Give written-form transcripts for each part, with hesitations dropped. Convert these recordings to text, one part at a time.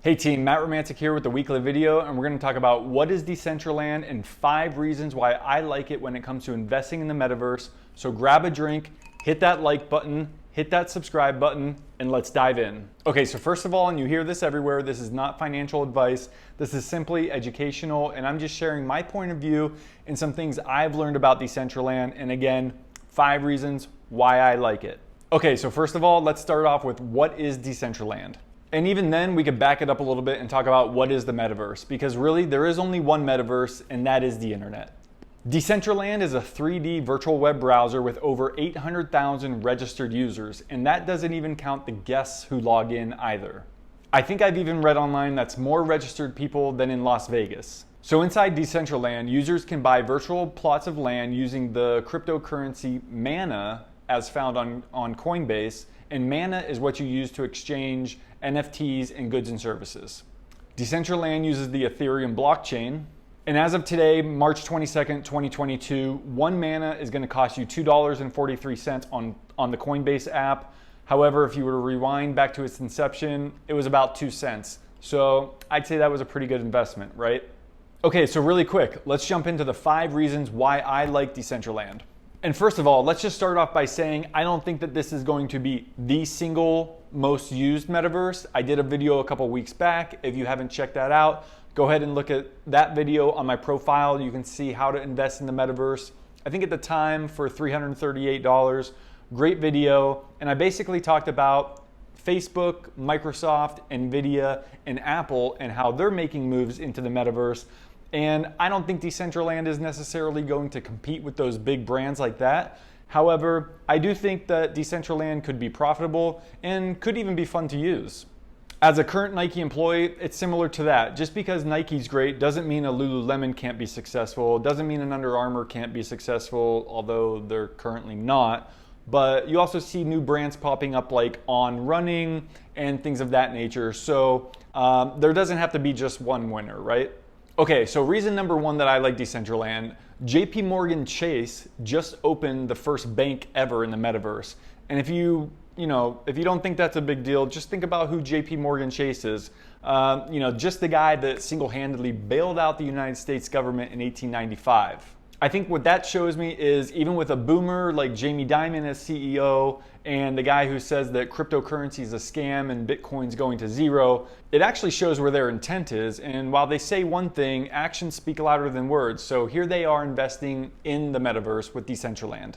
Hey team, Matt Romantic here with the weekly video, and we're going to talk about what is Decentraland and 5 reasons why I like it when it comes to investing in the metaverse. So grab a drink, hit that like button, hit that subscribe button, and let's dive in. Okay, so first of all, and you hear this everywhere, this is not financial advice. This is simply educational, and I'm just sharing my point of view and some things I've learned about Decentraland, and again, 5 reasons why I like it. Okay, so first of all, let's start off with what is Decentraland. And even then, we could back it up a little bit and talk about what is the metaverse, because really there is only one metaverse, and that is the internet. Decentraland is a 3D virtual web browser with over 800,000 registered users, and that doesn't even count the guests who log in either. I think I've even read online that's more registered people than in Las Vegas. So inside Decentraland, users can buy virtual plots of land using the cryptocurrency Mana as found on Coinbase, and Mana is what you use to exchange NFTs and goods and services. Decentraland uses the Ethereum blockchain, and as of today, March 22nd, 2022, one Mana is going to cost you $2.43 on the Coinbase app. However, if you were to rewind back to its inception, it was about 2 cents. So I'd say that was a pretty good investment, right? Okay, so really quick, let's jump into the 5 reasons why I like Decentraland. And first of all, let's just start off by saying I don't think that this is going to be the single most used metaverse. I did a video a couple weeks back. If you haven't checked that out, go ahead and look at that video on my profile. You can see how to invest in the metaverse. I think at the time for $338, great video. And I basically talked about Facebook, Microsoft, Nvidia, and Apple and how they're making moves into the metaverse. And I don't think Decentraland is necessarily going to compete with those big brands like that. However, I do think that Decentraland could be profitable and could even be fun to use. As a current Nike employee, it's similar to that. Just because Nike's great doesn't mean a Lululemon can't be successful, doesn't mean an Under Armour can't be successful, although they're currently not. But you also see new brands popping up like On Running and things of that nature. So there doesn't have to be just one winner, right? Okay, so reason number 1 that I like Decentraland, JPMORGAN Chase just opened the first bank ever in the metaverse. And if you don't think that's a big deal, just think about who JPMORGAN Chase is. Just the guy that single-handedly bailed out the United States government in 1895. I think what that shows me is even with a boomer like Jamie Dimon as CEO and the guy who says that cryptocurrency is a scam and Bitcoin's going to zero, it actually shows where their intent is. And while they say one thing, actions speak louder than words. So here they are investing in the metaverse with Decentraland.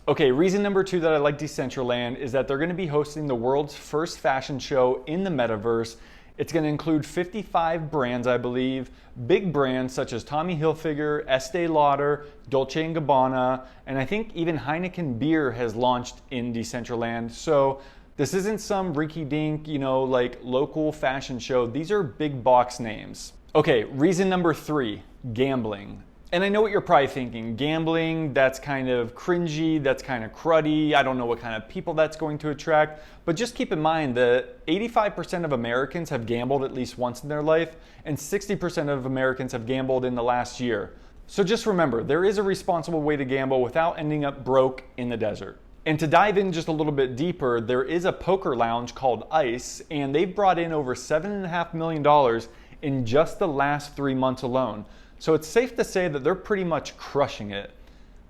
Okay, reason number 2 that I like Decentraland is that they're going to be hosting the world's first fashion show in the metaverse. It's going to include 55 brands, I believe, big brands such as Tommy Hilfiger, Estee Lauder, Dolce & Gabbana, and I think even Heineken beer has launched in Decentraland. So this isn't some rinky-dink, like local fashion show. These are big box names. Okay, reason number 3, gambling. And I know what you're probably thinking, gambling, that's kind of cringy, that's kind of cruddy, I don't know what kind of people that's going to attract, but just keep in mind that 85% of Americans have gambled at least once in their life, and 60% of Americans have gambled in the last year. So just remember, there is a responsible way to gamble without ending up broke in the desert. And to dive in just a little bit deeper, there is a poker lounge called ICE, and they've brought in over $7.5 million in just the last 3 months alone. So it's safe to say that they're pretty much crushing it.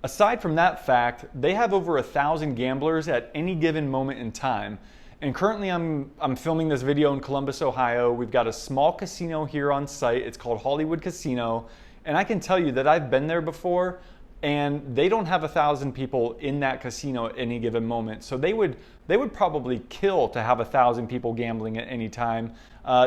Aside from that fact, they have over 1,000 gamblers at any given moment in time. And currently I'm filming this video in Columbus, Ohio. We've got a small casino here on site. It's called Hollywood Casino. And I can tell you that I've been there before, and they don't have 1,000 people in that casino at any given moment. So they would probably kill to have 1,000 people gambling at any time.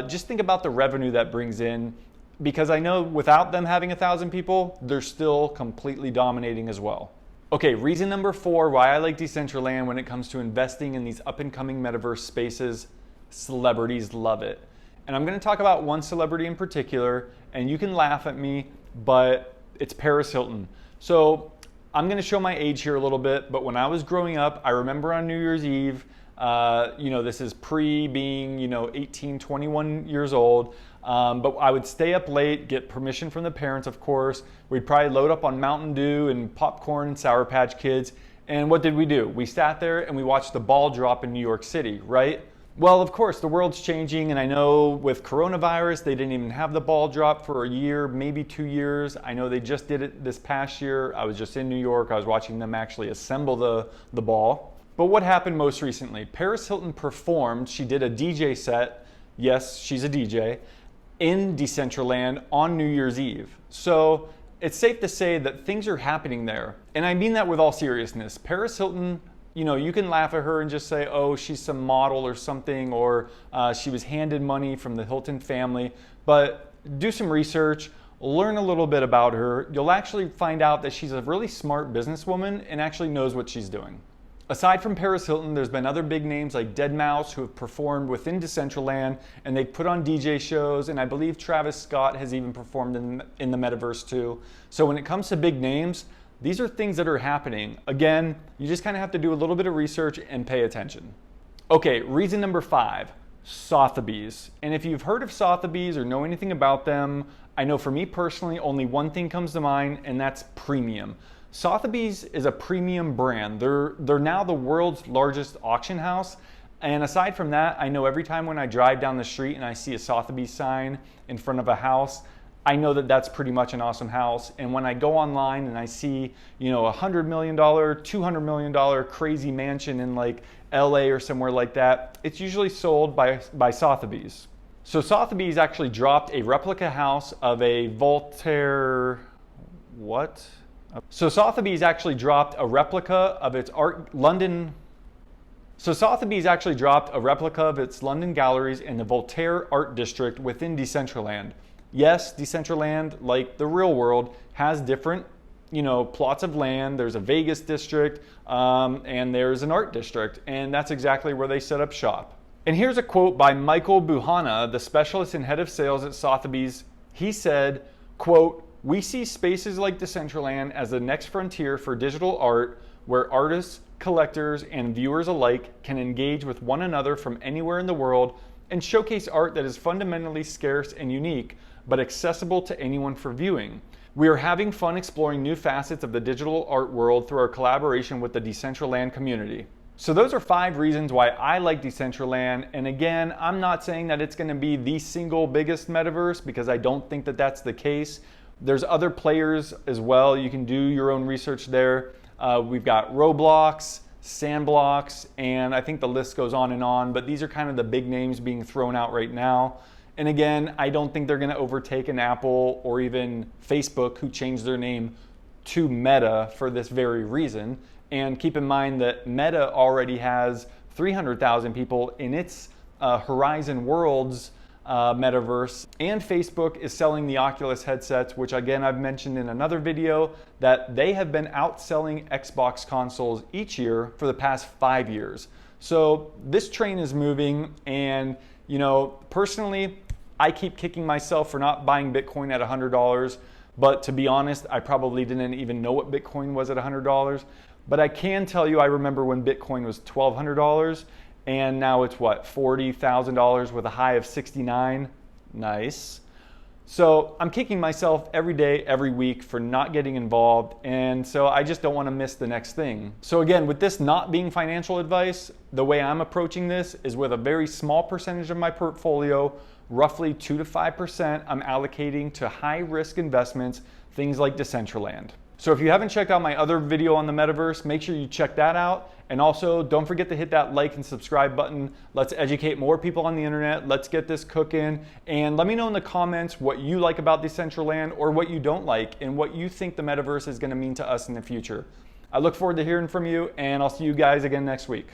Just think about the revenue that brings in, because I know without them having 1,000 people, they're still completely dominating as well. Okay, reason number 4 why I like Decentraland when it comes to investing in these up-and-coming metaverse spaces, celebrities love it. And I'm going to talk about one celebrity in particular, and you can laugh at me, but it's Paris Hilton. So I'm going to show my age here a little bit, but when I was growing up, I remember on New Year's Eve, this is pre-being, 18, 21 years old. But I would stay up late, get permission from the parents, of course. We'd probably load up on Mountain Dew and popcorn and Sour Patch Kids. And what did we do? We sat there and we watched the ball drop in New York City, right? Well, of course, the world's changing, and I know with coronavirus, they didn't even have the ball drop for a year, maybe 2 years. I know they just did it this past year. I was just in New York. I was watching them actually assemble the ball. But what happened most recently? Paris Hilton performed. She did a DJ set. Yes, she's a DJ in Decentraland on New Year's Eve. So it's safe to say that things are happening there. And I mean that with all seriousness. Paris Hilton, you know, you can laugh at her and just say, oh, she's some model or something, or she was handed money from the Hilton family. But do some research, learn a little bit about her. You'll actually find out that she's a really smart businesswoman and actually knows what she's doing. Aside from Paris Hilton, there's been other big names like deadmau5 who have performed within Decentraland, and they put on DJ shows, and I believe Travis Scott has even performed in the metaverse too. So when it comes to big names, these are things that are happening. Again, you just kind of have to do a little bit of research and pay attention. Okay, reason number 5, Sotheby's. And if you've heard of Sotheby's or know anything about them, I know for me personally, only one thing comes to mind, and that's premium. Sotheby's is a premium brand. They're now the world's largest auction house. And aside from that, I know every time when I drive down the street and I see a Sotheby's sign in front of a house, I know that that's pretty much an awesome house. And when I go online and I see, you know, $100 million, $200 million crazy mansion in like LA or somewhere like that, it's usually sold by Sotheby's. So Sotheby's actually dropped a replica house of a Voltaire, what? So Sotheby's actually dropped a replica of its London galleries in the Voltaire Art District within Decentraland. Yes, Decentraland, like the real world, has different, you know, plots of land. There's a Vegas district and there's an art district, and that's exactly where they set up shop. And here's a quote by Michael Buhana, the specialist and head of sales at Sotheby's. He said, quote, "We see spaces like Decentraland as the next frontier for digital art, where artists, collectors, and viewers alike can engage with one another from anywhere in the world and showcase art that is fundamentally scarce and unique, but accessible to anyone for viewing. We are having fun exploring new facets of the digital art world through our collaboration with the Decentraland community." So those are 5 reasons why I like Decentraland. And again, I'm not saying that it's going to be the single biggest metaverse, because I don't think that that's the case. There's other players as well. You can do your own research there. We've got Roblox, Sandblocks, and I think the list goes on, but these are kind of the big names being thrown out right now. And again, I don't think they're going to overtake an Apple or even Facebook, who changed their name to Meta for this very reason. And keep in mind that Meta already has 300,000 people in its Horizon Worlds metaverse, and Facebook is selling the Oculus headsets, which again I've mentioned in another video, that they have been outselling Xbox consoles each year for the past 5 years. So this train is moving, and you know, personally, I keep kicking myself for not buying Bitcoin at $100, but to be honest, I probably didn't even know what Bitcoin was at $100. But I can tell you, I remember when Bitcoin was $1,200, and now it's what, $40,000 with a high of 69. Nice. So I'm kicking myself every day, every week for not getting involved, and so I just don't want to miss the next thing. So again, with this not being financial advice, the way I'm approaching this is with a very small percentage of my portfolio, roughly 2 to 5%, I'm allocating to high risk investments, things like Decentraland. So if you haven't checked out my other video on the metaverse, make sure you check that out. And also don't forget to hit that like and subscribe button. Let's educate more people on the internet. Let's get this cooking. And let me know in the comments what you like about Decentraland or what you don't like, and what you think the metaverse is going to mean to us in the future. I look forward to hearing from you, and I'll see you guys again next week.